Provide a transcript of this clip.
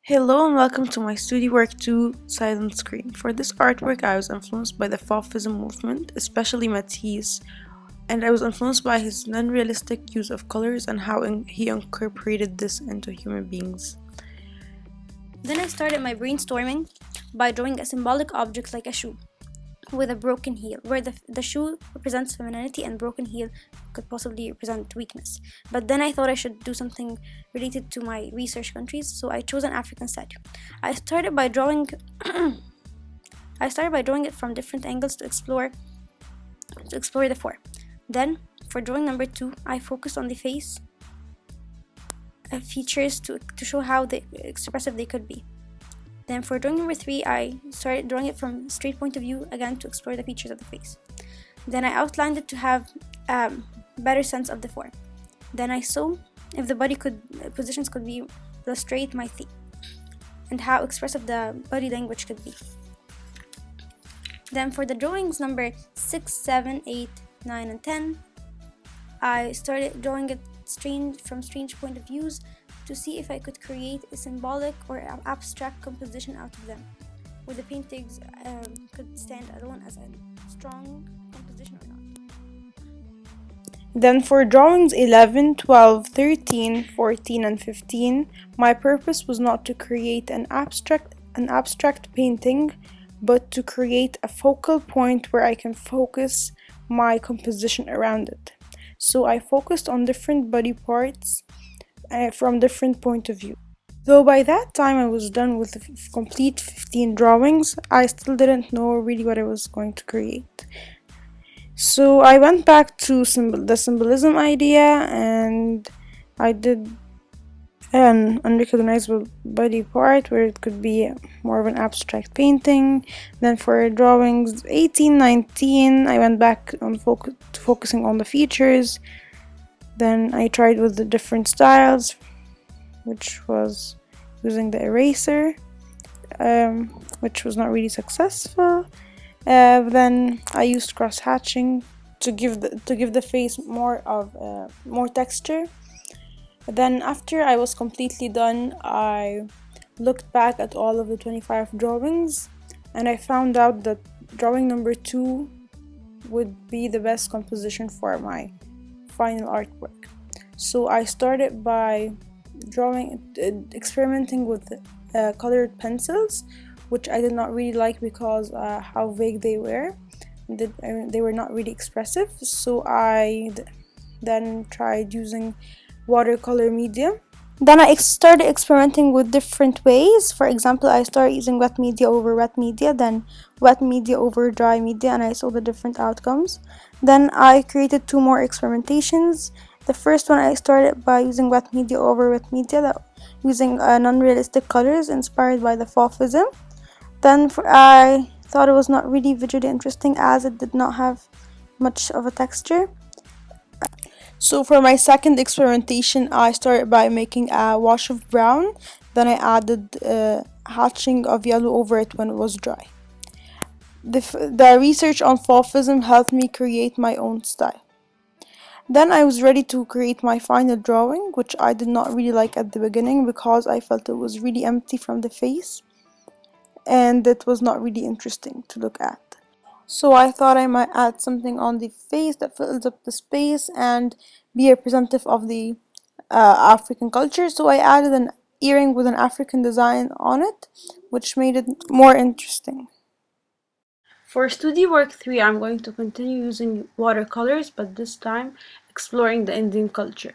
Hello and welcome to my study work 2 Silent Screen. For this artwork I was influenced by the Fauvism movement, especially Matisse, and I was influenced by his non-realistic use of colors and how he incorporated this into human beings. Then I started my brainstorming by drawing a symbolic object like a shoe with a broken heel, where the shoe represents femininity and broken heel could possibly represent weakness. But then I thought I should do something related to my research countries, so I chose an African statue. I started by drawing it from different angles to explore the four. Then for drawing number 2, I focused on the face features to show how expressive they could be. Then for drawing number 3, I started drawing it from straight point of view again to explore the features of the face. Then I outlined it to have better sense of the form. Then I saw if the body positions could be illustrate my theme and how expressive the body language could be. Then for the drawings number 6, 7, 8, 9, and 10, I started drawing it from strange point of views to see if I could create a symbolic or abstract composition out of them, where the paintings could stand alone as a strong composition or not. Then for drawings 11, 12, 13, 14, and 15, my purpose was not to create an abstract painting, but to create a focal point where I can focus my composition around it. So I focused on different body parts from different point of view. Though by that time I was done with the complete 15 drawings, I still didn't know really what I was going to create. So I went back to the symbolism idea, and I did an unrecognizable body part where it could be more of an abstract painting. Then for drawings 18, 19, I went back on focusing on the features. Then I tried with the different styles, which was using the eraser, which was not really successful. Then I used cross-hatching to give the face more texture. Then after I was completely done, I looked back at all of the 25 drawings, and I found out that drawing number 2 would be the best composition for my final artwork. So I started by experimenting with colored pencils, which I did not really like because how vague they were. They were not really expressive. So I then tried using watercolor medium. Then I started experimenting with different ways. For example, I started using wet media over wet media, then wet media over dry media, and I saw the different outcomes. Then I created 2 more experimentations. The first one I started by using wet media over wet media, using non-realistic colors inspired by the Fauvism. Then I thought it was not really visually interesting as it did not have much of a texture. So for my second experimentation, I started by making a wash of brown. Then I added hatching of yellow over it when it was dry. The research on Fauvism helped me create my own style. Then I was ready to create my final drawing, which I did not really like at the beginning because I felt it was really empty from the face and it was not really interesting to look at. So I thought I might add something on the face that fills up the space and be representative of the African culture. So I added an earring with an African design on it, which made it more interesting. For study work 3, I'm going to continue using watercolors, but this time exploring the Indian culture.